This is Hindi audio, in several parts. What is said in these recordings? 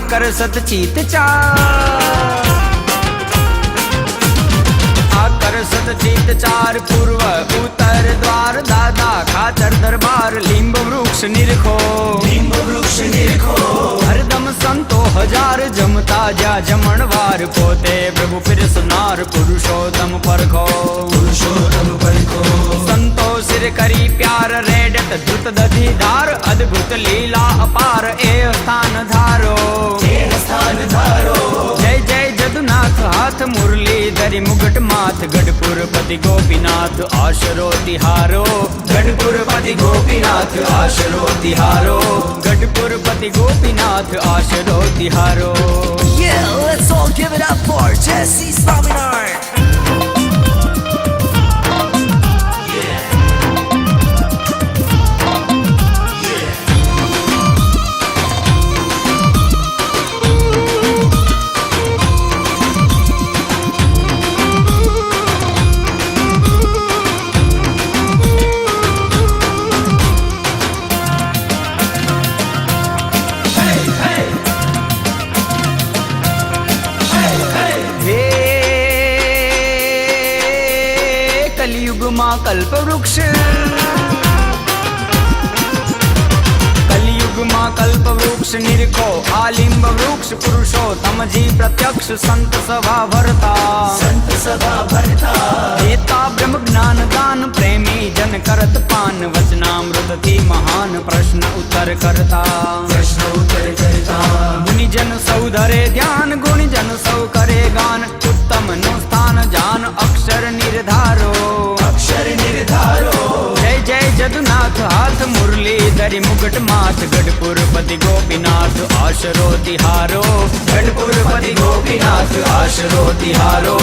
आकर सतचित चार, आकर सतचित चार, पूर्व उत्तर द्वार, दादा खाचर दरबार, लिंब वृक्ष निरखो, लिंब वृक्ष निरखो, हरदम संतो हजार, जमता जा जमणवार, पोते प्रभु पिरसनार, पुरुषोत्तम परखो, पुरुषोत्तम परखो, संतो सिर करी प्यार, रेडत धुत दधिदार, अद्भुत लीला अपार, ए स्थान धारो, ए स्थान धारो, जय जय जदुनाथ, हाथ मुरली धरी मुकुट माथ, गढ़पुर पति गोपीनाथ आशरो तिहारो, गढ़पुर पति गोपीनाथ आशरो तिहारो, गढ़पुर पति Gopinath आशरो तिहारो। Yeah, let's all give it up for Jesse Swaminar. कलयुग मां कल्प वृक्ष, कलयुग मां कल्प वृक्ष निरखो, आलिंब वृक्ष पुरुषोत्तम जी प्रत्यक्ष, संत सभा भरता, संत सभा भरता, देता ब्रह्म ज्ञान दान, प्रेमी जन करत पान, वचनामृत थी महान, प्रश्न उत्तर करता, प्रश्न उत्तर करता, मुनि जन सौ धरे ध्यान, गुणी जन सौ करे गान, उत्तम नु स्थान जान, अक्षर निर्धारो, अक्षर निर्धारो, जय जय जदुनाथ, हाथ मुरली धरी मुकुट माथ, गढ़पुर पति गोपीनाथ आशरो तिहारो, गढ़पुर पति गोपीनाथ आशरो तिहारो,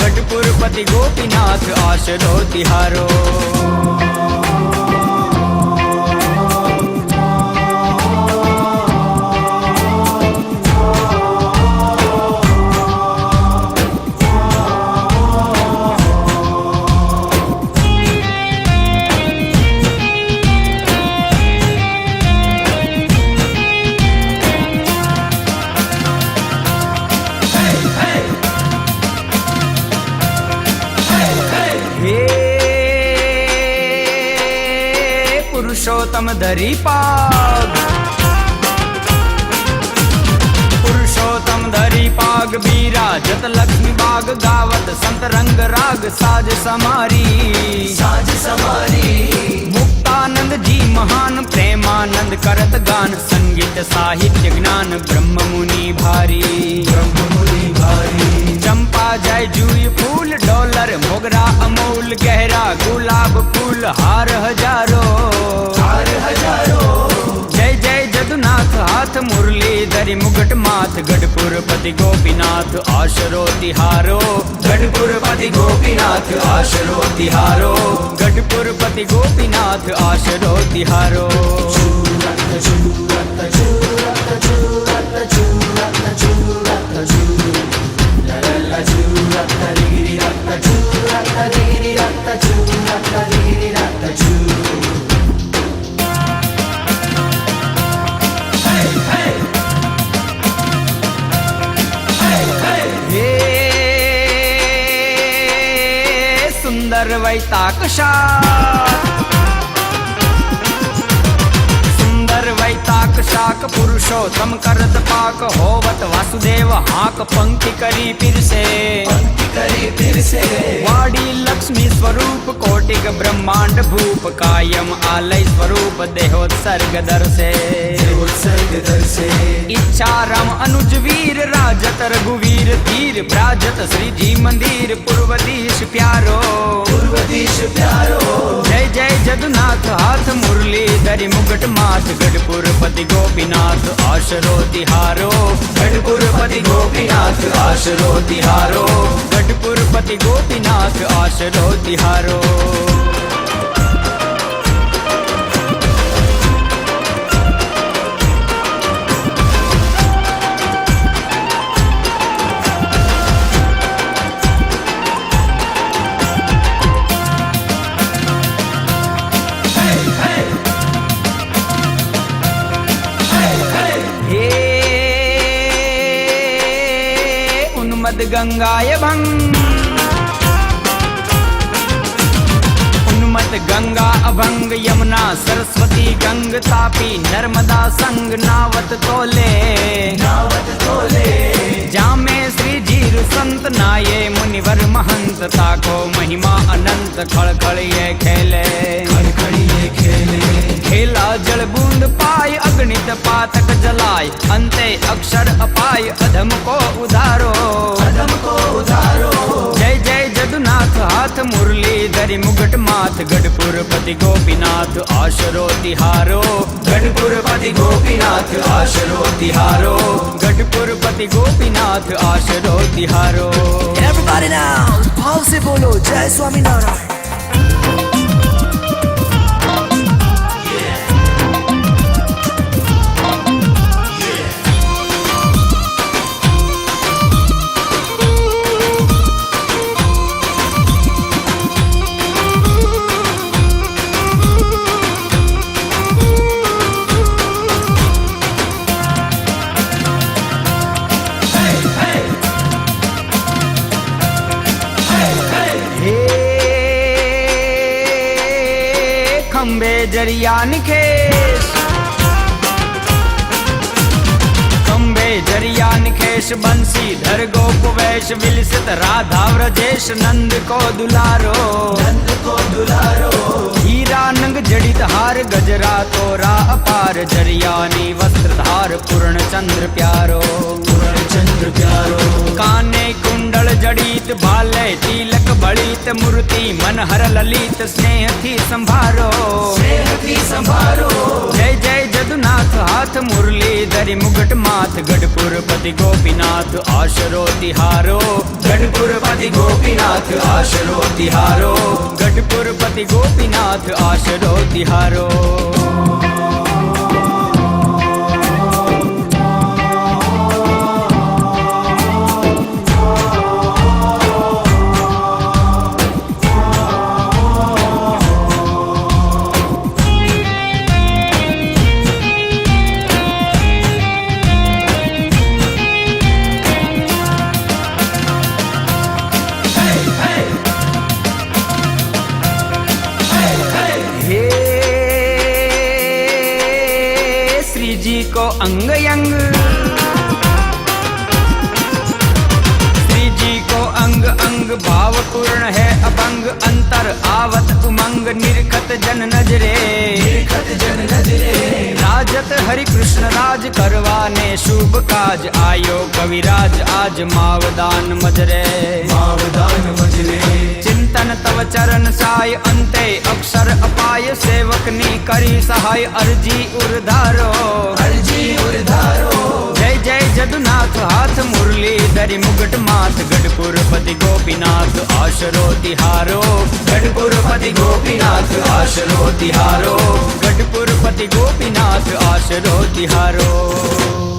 गढ़पुर पति गोपीनाथ आशरो तिहारो। पुरुषोत्तम धरी पाग, पुरुषोत्तम धरी पाग, बीराजत लक्ष्मी बाग, गावत संत रंग राग, साज समारी, साज समारी, मुक्तानंद जी महान, प्रेमानंद करत गान, संगीत साहित्य ज्ञान, ब्रह्म मुनि भारी, ब्रह्म मुनि भारी, चंपा जय जूई फूल, डॉलर मोगरा अमूल, गहरा गुलाब फूल, हार हजारों, हार हजारों, जय जय जदुनाथ, हाथ मुरली धरी मुकुट माथ, गढ़पुर पति गोपीनाथ आशरो तिहारो, गढ़पुर पति गोपीनाथ आशरो तिहारो, गढ़पुर पति गोपीनाथ आशरो तिहारो। सुंदर वैताकशाक, सुंदर वैताक शाक, पुरुषोत्तम करत पाक, होवत वासुदेव हाक, पंक्ति करी फिर से, पंक्ति करी फिर से, वाड़ी लक्ष्मी स्वरूप, कोटिक ब्रह्मांड भूप, कायम आलय स्वरूप, देहोत्सर्ग दर से, देहोत्सर्ग दर से, इच्छा राम अनुज वीर, राजत रघुवीर धीर, ब्राजत श्री जी मंदिर, पूर्वदीश प्यारो, पूर्वदीश प्यारो, जय जय जदुनाथ, हाथ मुरली धरी मुकुट माथ, गढ़पुर पति गोपीनाथ आशरो तिहारो, गढ़पुर पति गोपीनाथ आशरो तिहारो, गढ़पुर पति गोपीनाथ आशरो तिहारो। उन्मद गंगाय भंग उन्मत गंगा अभंग यमुना सरस्वती गंग तापी नर्मदा संग नावत तोले जामे श्री जीरु संत नाये मुनिवर महंत ताको महिमा अनंत खड़खड़ ये खेले खेला जल बूंद पाय अगणित पातक जलाय अंते अक्षर अपाय अधम को उधारो जय जय जदुनाथ हाथ मुरली धरी मुगट माथ गढ़पुर पति गोपीनाथ आशरो तिहारो गढ़पुर पति गोपीनाथ आशरो तिहारो गढ़पुर पति गोपीनाथ आशरो तिहारो। Everybody now, भाव से बोलो जय स्वामी नारायण। खंबे जरिया निखेश खंबे जरिया निखेश बंसी धर गोप वैश विलसित राधा व्रजेश नंद को दुलारो हीरा नंग जड़ित हार गजरा तोरा अपार जरियानी वस्त्रधार पूर्ण चंद्र प्यारो काने कुंडल जड़ित भाले तिलक बड़ित मूर्ति मनहर ललित स्नेह थी संभारो जय जय जदुनाथ हाथ मुरली धरी मुगट माथ गढ़पुर पति गोपीनाथ आशरो तिहारो गढ़पुर पति गोपीनाथ आशरो तिहारो गढ़पुर पति गोपीनाथ आशरो तिहारो। श्री जी को अंग यंग श्री जी को अंग अंग भाव पूर्ण है अभंग अंतर आवत उमंग निरखत जन नजरे राजत हरि कृष्ण राज करवाने शुभ काज आयो कविराज आज मावदान मजरे चिंतन तव चरण साय अंते अक्षर अपाय सेवक नी करी सहाय अर्जी उर्धारो जय जय जदुनाथ हाथ मुरली धरी मुगट माथ गढ़पुर पति गोपीनाथ आशरो तिहारो गढ़पुर पति गोपीनाथ आशरो तिहारो गढ़पुर पति गोपीनाथ आशरो तिहारो।